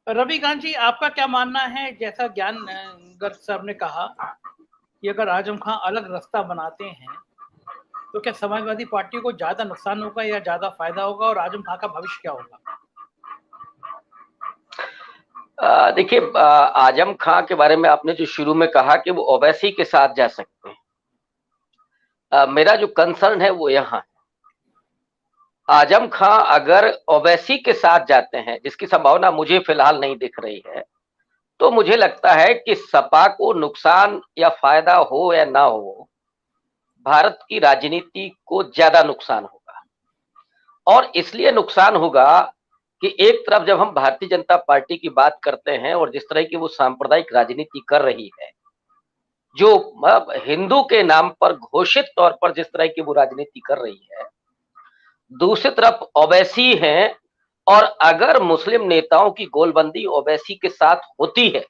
रविकांत जी, आपका क्या मानना है? जैसा ज्ञान गर्ग साहब ने कहा कि अगर आजम खां अलग रास्ता बनाते हैं तो क्या समाजवादी पार्टी को ज्यादा नुकसान होगा या ज्यादा फायदा होगा, और आजम खां का भविष्य क्या होगा? देखिए, आजम खां के बारे में आपने जो शुरू में कहा कि वो ओवैसी के साथ जा सकते हैं, मेरा जो कंसर्न है वो यहाँ है। आजम खां अगर ओवैसी के साथ जाते हैं, जिसकी संभावना मुझे फिलहाल नहीं दिख रही है, तो मुझे लगता है कि सपा को नुकसान या फायदा हो या ना हो, भारत की राजनीति को ज्यादा नुकसान होगा। और इसलिए नुकसान होगा कि एक तरफ जब हम भारतीय जनता पार्टी की बात करते हैं और जिस तरह की वो सांप्रदायिक राजनीति कर रही है, जो हिंदू के नाम पर घोषित तौर पर जिस तरह की वो राजनीति कर रही है, दूसरी तरफ ओवैसी हैं, और अगर मुस्लिम नेताओं की गोलबंदी ओवैसी के साथ होती है,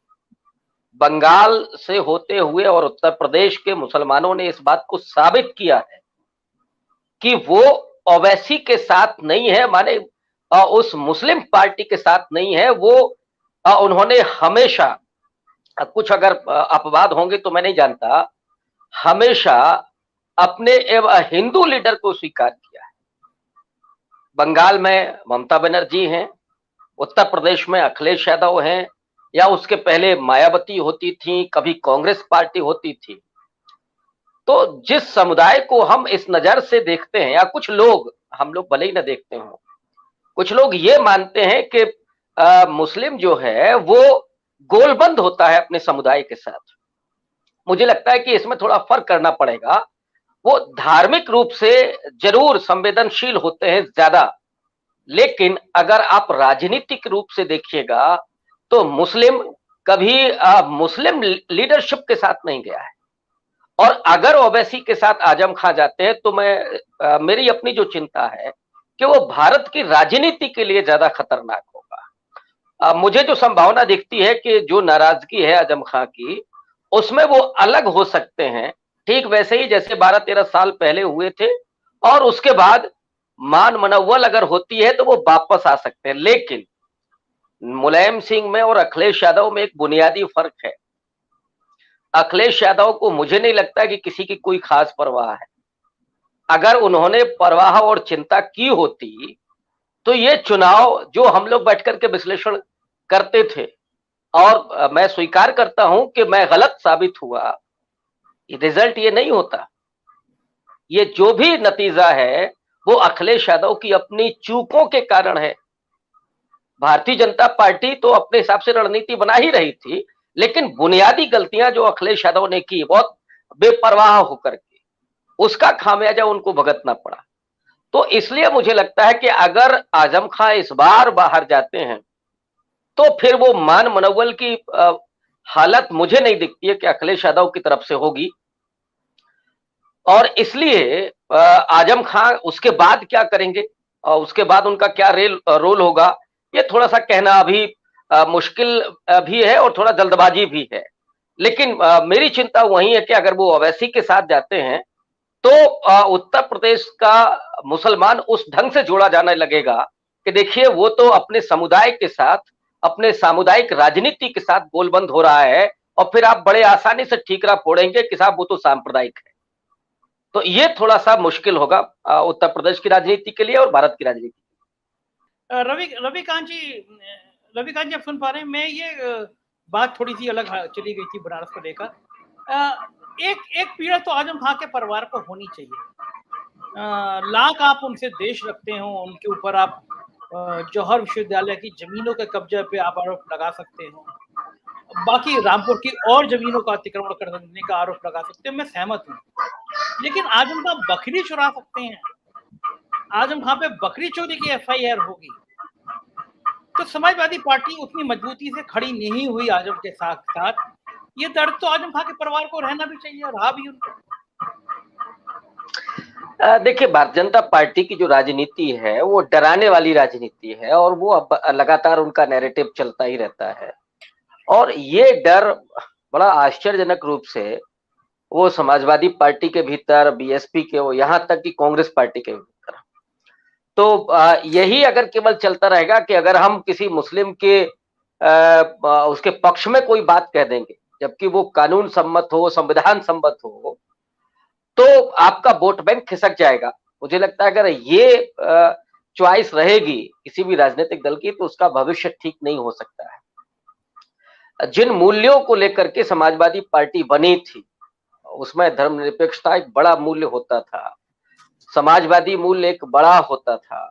बंगाल से होते हुए और उत्तर प्रदेश के मुसलमानों ने इस बात को साबित किया है कि वो ओवैसी के साथ नहीं है, माने उस मुस्लिम पार्टी के साथ नहीं है। वो उन्होंने हमेशा, कुछ अगर अपवाद होंगे तो मैं नहीं जानता, हमेशा अपने हिंदू लीडर को स्वीकार किया है। बंगाल में ममता बनर्जी हैं, उत्तर प्रदेश में अखिलेश यादव हैं, या उसके पहले मायावती होती थी, कभी कांग्रेस पार्टी होती थी। तो जिस समुदाय को हम इस नजर से देखते हैं, या कुछ लोग, हम लोग भले ही ना देखते हो, कुछ लोग ये मानते हैं कि मुस्लिम जो है वो गोलबंद होता है अपने समुदाय के साथ। मुझे लगता है कि इसमें थोड़ा फर्क करना पड़ेगा। वो धार्मिक रूप से जरूर संवेदनशील होते हैं ज्यादा, लेकिन अगर आप राजनीतिक रूप से देखिएगा तो मुस्लिम कभी मुस्लिम लीडरशिप के साथ नहीं गया है। और अगर ओवैसी के साथ आजम खां जाते हैं तो मेरी अपनी जो चिंता है कि वो भारत की राजनीति के लिए ज्यादा खतरनाक होगा। मुझे जो संभावना दिखती है कि जो नाराजगी है आजम खां की, उसमें वो अलग हो सकते हैं, ठीक वैसे ही जैसे 12-13 साल पहले हुए थे, और उसके बाद मान मनव्वल अगर होती है तो वो वापस आ सकते हैं। लेकिन मुलायम सिंह में और अखिलेश यादव में एक बुनियादी फर्क है। अखिलेश यादव को मुझे नहीं लगता कि किसी की कोई खास परवाह है। अगर उन्होंने परवाह और चिंता की होती तो ये चुनाव जो हम लोग बैठकर के विश्लेषण करते थे, और मैं स्वीकार करता हूं कि मैं गलत साबित हुआ, रिजल्ट ये नहीं होता। ये जो भी नतीजा है वो अखिलेश यादव की अपनी चूकों के कारण है। भारतीय जनता पार्टी तो अपने हिसाब से रणनीति बना ही रही थी, लेकिन बुनियादी गलतियां जो अखिलेश यादव ने की, बहुत बेपरवाह होकर के, उसका खामियाजा उनको भुगतना पड़ा। तो इसलिए मुझे लगता है कि अगर आजम खां इस बार बाहर जाते हैं तो फिर वो मान मनोबल की हालत मुझे नहीं दिखती है कि अखिलेश यादव की तरफ से होगी। और इसलिए आजम खां उसके बाद क्या करेंगे और उसके बाद उनका क्या रोल होगा, ये थोड़ा सा कहना अभी मुश्किल भी है और थोड़ा जल्दबाजी भी है। लेकिन मेरी चिंता वही है कि अगर वो ओवैसी के साथ जाते हैं तो उत्तर प्रदेश का मुसलमान उस ढंग से जोड़ा जाने लगेगा कि देखिए वो तो अपने समुदाय के साथ, अपने सामुदायिक राजनीति के साथ गोलबंद हो रहा है, और फिर आप बड़े आसानी से ठीकरा फोड़ेंगे कि साहब वो तो सांप्रदायिक है। तो ये थोड़ा सा मुश्किल होगा उत्तर प्रदेश की राजनीति के लिए और भारत की राजनीति। रविकांत जी आप सुन पा रहे हैं? मैं ये बात थोड़ी सी अलग चली गई थी बनारस को लेकर। एक पीड़ा तो आजम खां के परिवार को होनी चाहिए। लाख आप उनसे देश रखते हो, उनके ऊपर आप जौहर विश्वविद्यालय की जमीनों के कब्जे पे आप आरोप लगा सकते हो, बाकी रामपुर की और जमीनों का अतिक्रमण करने का आरोप लगा सकते हो, मैं सहमत हूँ। लेकिन आजम खां बकरी चुरा सकते हैं, आजम खां पे बकरी चोरी की FIR होगी, तो समाजवादी पार्टी उतनी मजबूती से खड़ी नहीं हुई आजम के साथ साथ। ये दर्द तो आजम खां के परिवार को रहना भी चाहिए, रहा भी उनको। देखिए, भारतीय जनता पार्टी की जो राजनीति है वो डराने वाली राजनीति है, और वो अब लगातार उनका नैरेटिव चलता ही रहता है। और ये डर बड़ा आश्चर्यजनक रूप से वो समाजवादी पार्टी के भीतर, BSP के, वो यहाँ तक कि कांग्रेस पार्टी के भीतर। तो यही अगर केवल चलता रहेगा कि अगर हम किसी मुस्लिम के उसके पक्ष में कोई बात कह देंगे, जबकि वो कानून सम्मत हो, संविधान सम्मत हो, तो आपका वोट बैंक खिसक जाएगा। मुझे लगता है अगर ये चॉइस रहेगी किसी भी राजनीतिक दल की, तो उसका भविष्य ठीक नहीं हो सकता है। जिन मूल्यों को लेकर के समाजवादी पार्टी बनी थी, उसमें धर्मनिरपेक्षता एक बड़ा मूल्य होता था, समाजवादी मूल्य एक बड़ा होता था,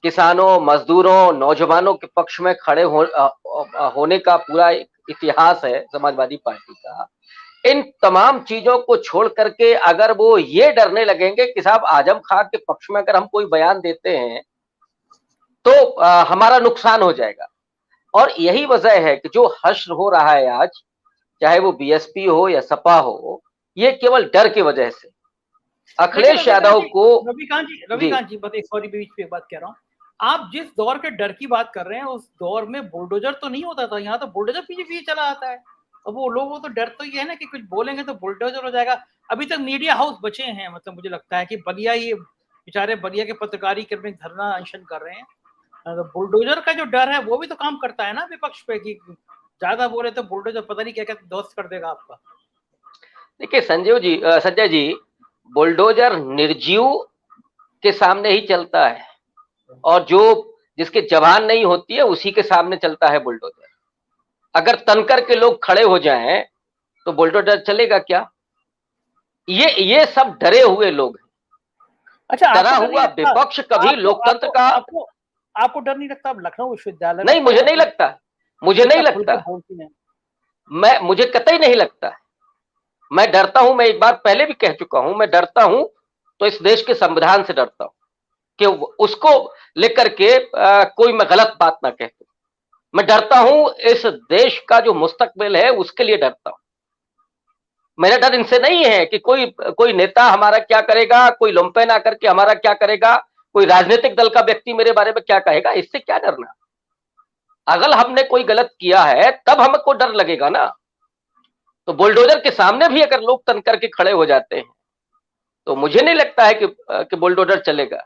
किसानों, मजदूरों, नौजवानों के पक्ष में खड़े होने का पूरा एक इतिहास है समाजवादी पार्टी का। इन तमाम चीजों को छोड़ करके अगर वो ये डरने लगेंगे कि साहब आजम खां के पक्ष में अगर हम कोई बयान देते हैं तो हमारा नुकसान हो जाएगा। और यही वजह है कि जो हश्र हो रहा है आज, चाहे वो बीएसपी हो या सपा हो, ये केवल डर की वजह से अखिलेश यादव को। रविकांत जी बस एक सॉरी बीच पे बात कह रहा हूँ। आप जिस दौर के डर की बात कर रहे हैं उस दौर में बुलडोजर तो नहीं होता था, यहाँ तो बुलडोजर पीछे चला आता है। अब वो लोगों तो डर तो ये है ना कि कुछ बोलेंगे तो बुलडोजर हो जाएगा। अभी तक मीडिया हाउस बचे हैं, मतलब मुझे लगता है कि बलिया, ये बेचारे बलिया के पत्रकारी कर्मी धरना अनशन कर रहे हैं। तो बुलडोजर का जो डर है वो भी तो काम करता है ना विपक्ष पे, कि ज्यादा बोले तो बुलडोजर पता नहीं क्या क्या ध्वस्त कर देगा आपका। देखिए संजय जी, बुलडोजर निर्जीव के सामने ही चलता है, और जो जिसके जवान नहीं होती है उसी के सामने चलता है बुलडोजर। अगर तनकर के लोग खड़े हो जाएं तो बुलडोजर चलेगा क्या? ये सब डरे हुए लोग हैं। अच्छा, डरा हुआ विपक्ष कभी लोकतंत्र का आपको डर नहीं लगता? लखनऊ विश्वविद्यालय नहीं, मुझे नहीं लगता, मुझे नहीं लगता, मुझे कतई नहीं लगता। मैं डरता हूं, मैं एक बार पहले भी कह चुका हूं, मैं डरता हूं तो इस देश के संविधान से डरता हूं कि उसको लेकर के कोई मैं गलत बात ना कह दूं। मैं डरता हूं इस देश का जो मुस्तकबिल है उसके लिए डरता हूं। मेरा डर इनसे नहीं है कि कोई नेता हमारा क्या करेगा, कोई लुम्पेन आकर के हमारा क्या करेगा, कोई राजनीतिक दल का व्यक्ति मेरे बारे में क्या कहेगा, इससे क्या डरना। अगर हमने कोई गलत किया है तब हमको डर लगेगा ना। तो बुलडोजर के सामने भी अगर लोग तन करके खड़े हो जाते हैं तो मुझे नहीं लगता है कि बुलडोजर चलेगा।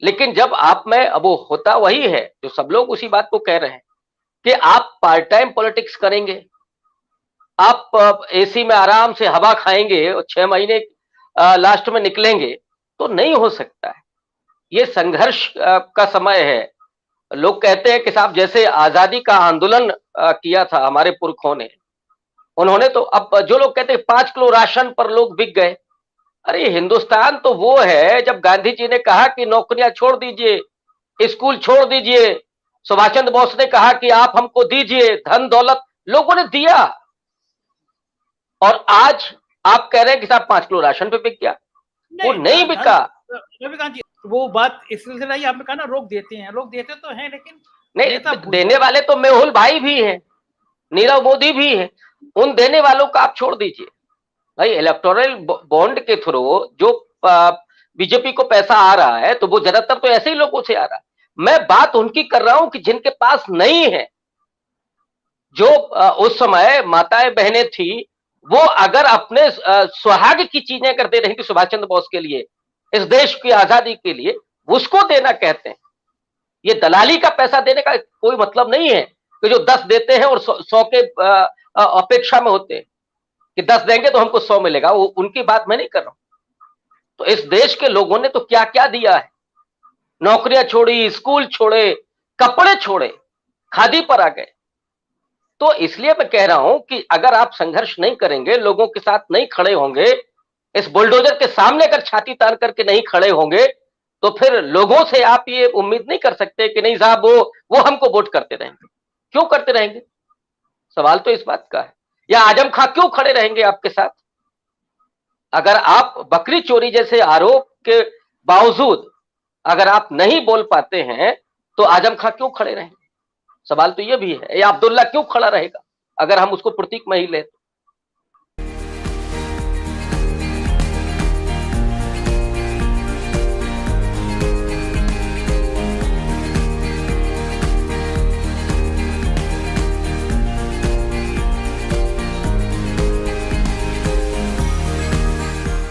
लेकिन जब आप में, अब वो होता वही है जो सब लोग उसी बात को कह रहे हैं कि आप पार्ट टाइम पॉलिटिक्स करेंगे, आप एसी में आराम से हवा खाएंगे और 6 महीने लास्ट में निकलेंगे, तो नहीं हो सकता है। ये संघर्ष का समय है। लोग कहते हैं कि साहब जैसे आजादी का आंदोलन किया था हमारे पुरखों ने, उन्होंने तो, अब जो लोग कहते हैं 5 किलो राशन पर लोग बिक गए, अरे हिंदुस्तान तो वो है जब गांधी जी ने कहा कि नौकरियां छोड़ दीजिए, स्कूल छोड़ दीजिए, सुभाष चंद्र बोस ने कहा कि आप हमको दीजिए धन दौलत, लोगों ने दिया। और आज आप कह रहे हैं कि साहब 5 किलो राशन पे बिक गया, वो नहीं बिका। रविकांत जी, वो बात इस सिलसिले ही आपने कहा ना, रोक देते हैं, रोक देते तो हैं, लेकिन नहीं, देने वाले तो मेहुल भाई भी हैं, नीरव मोदी भी है, उन देने वालों का आप छोड़ दीजिए भाई। इलेक्टोरल बॉन्ड के थ्रू जो बीजेपी को पैसा आ रहा है तो वो ज्यादातर तो ऐसे ही लोगों से आ रहा है। मैं बात उनकी कर रहा हूं कि जिनके पास नहीं है, जो उस समय माताएं बहनें थी, वो अगर अपने सुहाग की चीजें कर दे रही थी सुभाष चंद्र बोस के लिए, इस देश की आजादी के लिए, उसको देना कहते हैं। ये दलाली का पैसा देने का कोई मतलब नहीं है कि जो 10 देते हैं और 100 के अपेक्षा में होते हैं कि 10 देंगे तो हमको 100 मिलेगा, वो उनकी बात मैं नहीं कर रहा हूं। तो इस देश के लोगों ने तो क्या क्या दिया है, नौकरियां छोड़ी, स्कूल छोड़े, कपड़े छोड़े, खादी पर आ गए। तो इसलिए मैं कह रहा हूं कि अगर आप संघर्ष नहीं करेंगे, लोगों के साथ नहीं खड़े होंगे, इस बुलडोजर के सामने अगर छाती तान करके नहीं खड़े होंगे, तो फिर लोगों से आप ये उम्मीद नहीं कर सकते कि नहीं साहब वो हमको वोट करते रहेंगे। क्यों करते रहेंगे? सवाल तो इस बात का है। या आजम खां क्यों खड़े रहेंगे आपके साथ? अगर आप बकरी चोरी जैसे आरोप के बावजूद अगर आप नहीं बोल पाते हैं तो आजम खां क्यों खड़े रहेंगे? सवाल तो ये भी है। या अब्दुल्ला क्यों खड़ा रहेगा अगर हम उसको प्रतीक में ही ले?